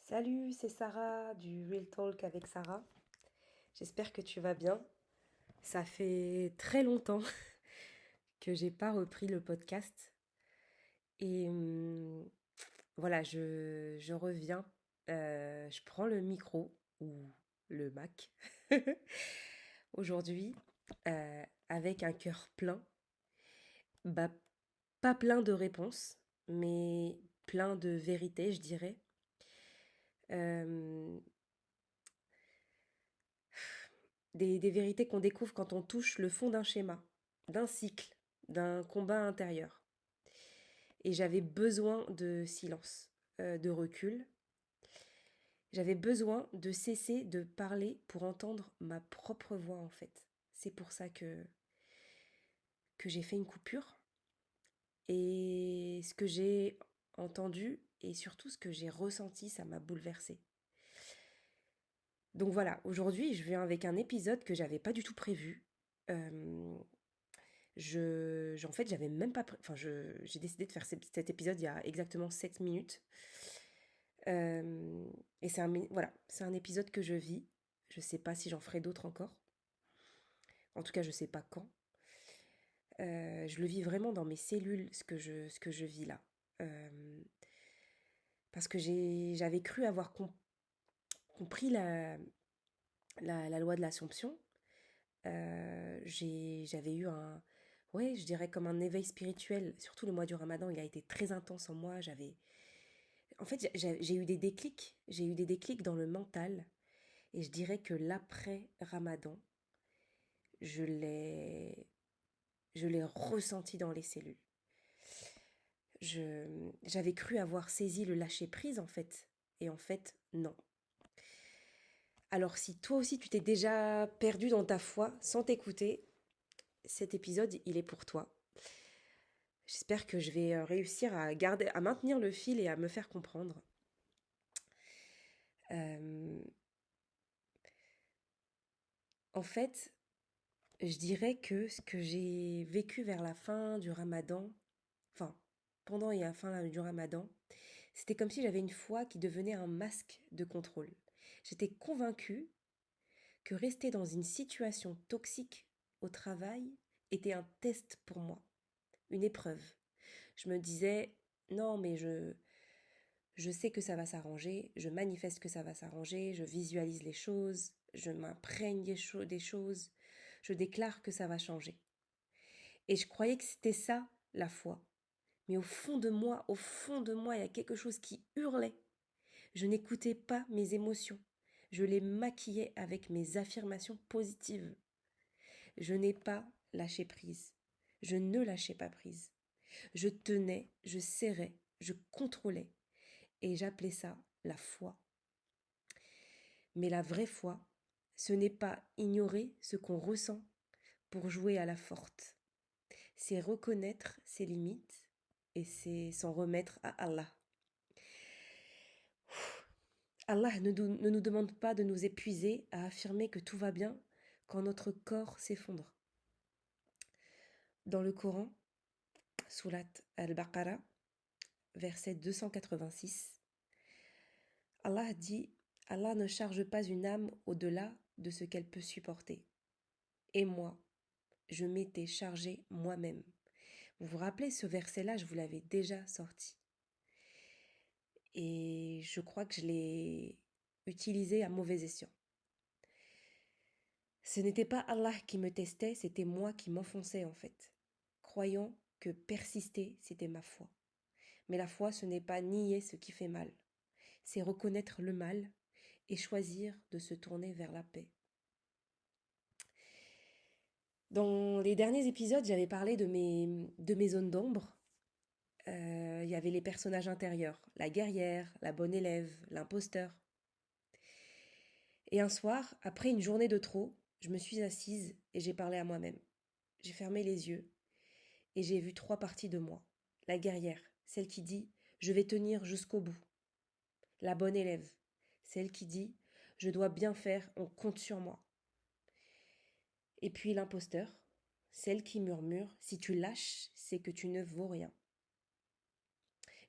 Salut, c'est Sarah du Real Talk avec Sarah. J'espère que tu vas bien. Ça fait très longtemps que j'ai pas repris le podcast et voilà, je reviens. Je prends le micro ou le Mac aujourd'hui avec un cœur plein. Bah, pas plein de réponses, mais plein de vérités, je dirais. Euh, des vérités qu'on découvre quand on touche le fond d'un schéma, d'un cycle, d'un combat intérieur. Et j'avais besoin de silence, de recul. J'avais besoin de cesser de parler pour entendre ma propre voix en fait. C'est pour ça que j'ai fait une coupure. Et ce que j'ai entendu et surtout ce que j'ai ressenti, ça m'a bouleversée. Donc voilà, aujourd'hui je viens avec un épisode que j'avais pas du tout prévu. Euh, en fait, j'avais même pas. Enfin, j'ai décidé de faire cet épisode il y a exactement 7 minutes. Et voilà, c'est un épisode que je vis. Je sais pas si j'en ferai d'autres encore. En tout cas, je sais pas quand. Je le vis vraiment dans mes cellules, ce que je vis là. Euh, Parce que j'avais cru avoir compris la loi de l'Assomption. J'avais eu ouais, je dirais comme un éveil spirituel. Surtout le mois du Ramadan, il a été très intense en moi. En fait, j'ai eu des déclics. J'ai eu des déclics dans le mental. Et je dirais que l'après Ramadan, je l'ai, je l'ai ressenti dans les cellules. J'avais cru avoir saisi le lâcher prise en fait. Et en fait, non. Alors si toi aussi tu t'es déjà perdu dans ta foi sans t'écouter, cet épisode, il est pour toi. J'espère que je vais réussir à maintenir le fil et à me faire comprendre. Euh, En fait, je dirais que ce que j'ai vécu vers la fin du Ramadan, enfin, pendant et à la fin du Ramadan, c'était comme si j'avais une foi qui devenait un masque de contrôle. J'étais convaincue que rester dans une situation toxique au travail était un test pour moi, une épreuve. Je me disais, non, mais je sais que ça va s'arranger, je manifeste que ça va s'arranger, je visualise les choses, je m'imprègne des choses, je déclare que ça va changer. Et je croyais que c'était ça, la foi. Mais au fond de moi, il y a quelque chose qui hurlait. Je n'écoutais pas mes émotions. Je les maquillais avec mes affirmations positives. Je n'ai pas lâché prise. Je ne lâchais pas prise. Je tenais, je serrais, je contrôlais. Et j'appelais ça la foi. Mais la vraie foi, ce n'est pas ignorer ce qu'on ressent pour jouer à la forte. C'est reconnaître ses limites et c'est s'en remettre à Allah. Allah ne nous demande pas de nous épuiser à affirmer que tout va bien quand notre corps s'effondre. Dans le Coran, Surat al-Baqarah, verset 286, Allah dit: Allah ne charge pas une âme au-delà de ce qu'elle peut supporter. Et moi, je m'étais chargé moi-même. Vous vous rappelez, ce verset-là, je vous l'avais déjà sorti. Et je crois que je l'ai utilisé à mauvais escient. Ce n'était pas Allah qui me testait, c'était moi qui m'enfonçais en fait, croyant que persister, c'était ma foi. Mais la foi, ce n'est pas nier ce qui fait mal, c'est reconnaître le mal et choisir de se tourner vers la paix. Dans les derniers épisodes, j'avais parlé de mes zones d'ombre. Il y avait les personnages intérieurs, la guerrière, la bonne élève, l'imposteur. Et un soir, après une journée de trop, je me suis assise et j'ai parlé à moi-même. J'ai fermé les yeux et j'ai vu trois parties de moi. La guerrière, celle qui dit: je vais tenir jusqu'au bout. La bonne élève, celle qui dit: je dois bien faire, on compte sur moi. Et puis l'imposteur, celle qui murmure: si tu lâches, c'est que tu ne vaux rien.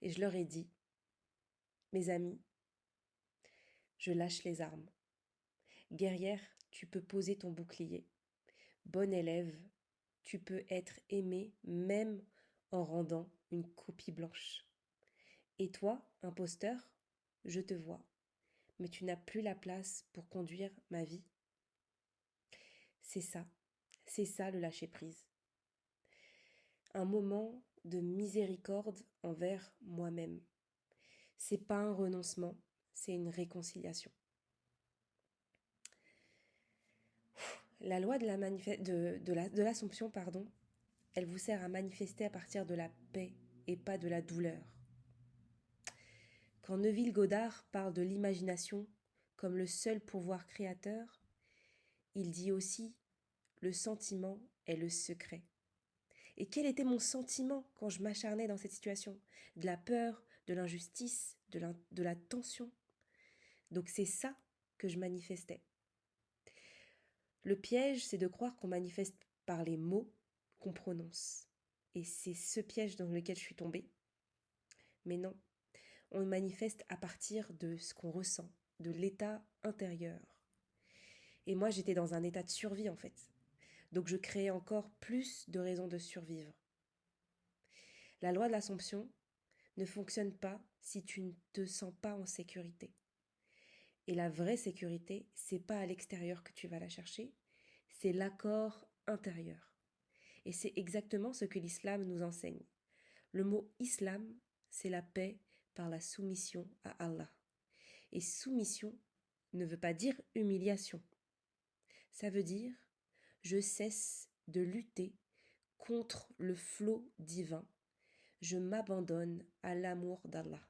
Et je leur ai dit: mes amis, je lâche les armes. Guerrière, tu peux poser ton bouclier. Bonne élève, tu peux être aimé même en rendant une copie blanche. Et toi, imposteur, je te vois, mais tu n'as plus la place pour conduire ma vie. C'est ça, c'est ça le lâcher-prise. Un moment de miséricorde envers moi-même. C'est pas un renoncement, c'est une réconciliation. La loi de l'Assomption, elle vous sert à manifester à partir de la paix et pas de la douleur. Quand Neville Goddard parle de l'imagination comme le seul pouvoir créateur, il dit aussi le sentiment est le secret. Et quel était mon sentiment quand je m'acharnais dans cette situation? De la peur, de l'injustice, de la tension. Donc c'est ça que je manifestais. Le piège, c'est de croire qu'on manifeste par les mots qu'on prononce. Et c'est ce piège dans lequel je suis tombée. Mais non, on manifeste à partir de ce qu'on ressent, de l'état intérieur. Et moi, j'étais dans un état de survie en fait. Donc je créais encore plus de raisons de survivre. La loi de l'Assomption ne fonctionne pas si tu ne te sens pas en sécurité. Et la vraie sécurité, c'est pas à l'extérieur que tu vas la chercher, c'est l'accord intérieur. Et c'est exactement ce que l'islam nous enseigne. Le mot islam, c'est la paix par la soumission à Allah. Et soumission ne veut pas dire humiliation. Ça veut dire je cesse de lutter contre le flot divin. Je m'abandonne à l'amour d'Allah.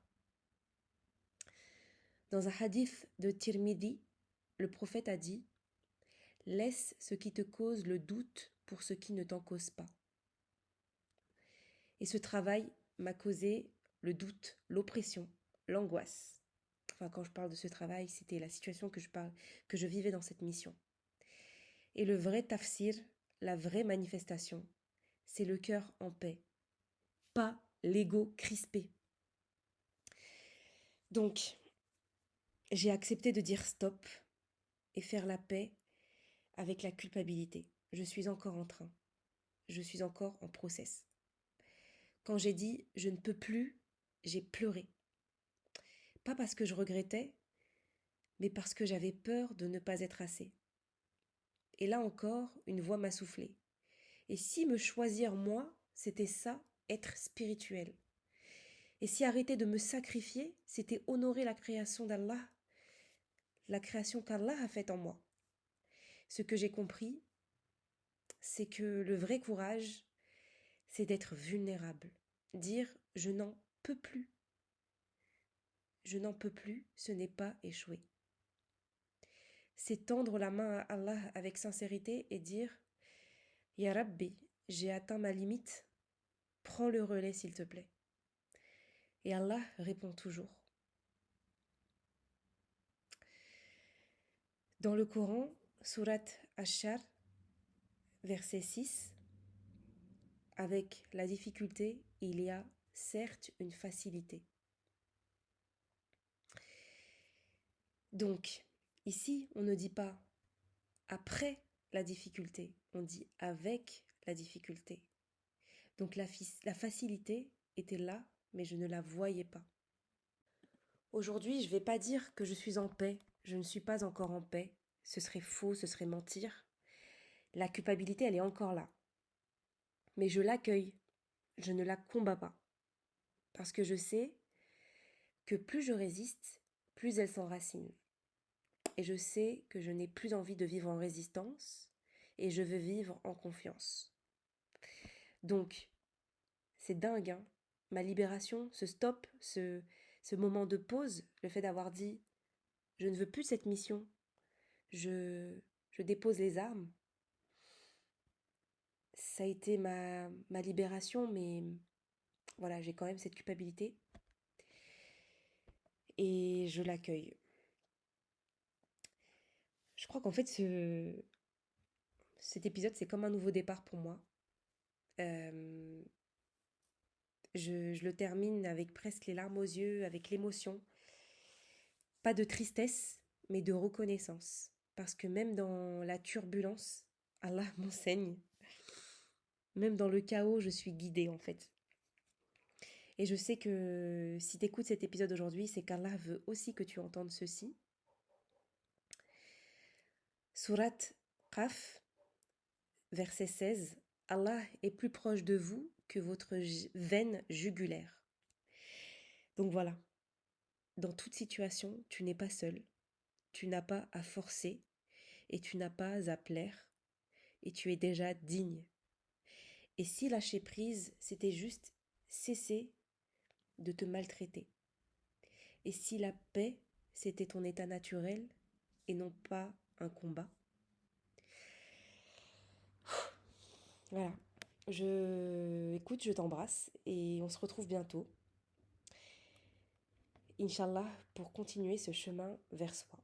Dans un hadith de Tirmidhi, le prophète a dit « Laisse ce qui te cause le doute pour ce qui ne t'en cause pas. » Et ce travail m'a causé le doute, l'oppression, l'angoisse. Enfin, quand je parle de ce travail, c'était la situation que je vivais dans cette mission. Et le vrai tafsir, la vraie manifestation, c'est le cœur en paix, pas l'ego crispé. Donc, j'ai accepté de dire stop et faire la paix avec la culpabilité. Je suis encore en train. Je suis encore en process. Quand j'ai dit je ne peux plus, j'ai pleuré. Pas parce que je regrettais, mais parce que j'avais peur de ne pas être assez. Et là encore, une voix m'a soufflé. Et si me choisir moi, c'était ça, être spirituel. Et si arrêter de me sacrifier, c'était honorer la création d'Allah, la création qu'Allah a faite en moi. Ce que j'ai compris, c'est que le vrai courage, c'est d'être vulnérable. Dire je n'en peux plus. Je n'en peux plus, ce n'est pas échouer. C'est tendre la main à Allah avec sincérité et dire Ya Rabbi, j'ai atteint ma limite, prends le relais s'il te plaît. Et Allah répond toujours. Dans le Coran, Surat Ash-Shar, verset 6, avec la difficulté, il y a certes une facilité. Donc, ici, on ne dit pas après la difficulté, on dit avec la difficulté. Donc la facilité était là, mais je ne la voyais pas. Aujourd'hui, je ne vais pas dire que je suis en paix. Je ne suis pas encore en paix. Ce serait faux, ce serait mentir. La culpabilité, elle est encore là. Mais je l'accueille. Je ne la combats pas. Parce que je sais que plus je résiste, plus elle s'enracine. Et je sais que je n'ai plus envie de vivre en résistance et je veux vivre en confiance. Donc, c'est dingue, hein. Ma libération, ce stop, ce moment de pause, le fait d'avoir dit je ne veux plus cette mission, je dépose les armes, ça a été ma libération, mais voilà, j'ai quand même cette culpabilité et je l'accueille. Je crois qu'en fait, cet épisode, c'est comme un nouveau départ pour moi. Je le termine avec presque les larmes aux yeux, avec l'émotion. Pas de tristesse, mais de reconnaissance. Parce que même dans la turbulence, Allah m'enseigne. Même dans le chaos, je suis guidée en fait. Et je sais que si tu écoutes cet épisode aujourd'hui, c'est qu'Allah veut aussi que tu entendes ceci. Surat Qaf, verset 16. Allah est plus proche de vous que votre veine jugulaire. Donc voilà, dans toute situation, tu n'es pas seul. Tu n'as pas à forcer et tu n'as pas à plaire et tu es déjà digne. Et si lâcher prise, c'était juste cesser de te maltraiter. Et si la paix, c'était ton état naturel et non pas un combat. Voilà. Écoute, je t'embrasse et on se retrouve bientôt, Inch'Allah, pour continuer ce chemin vers soi.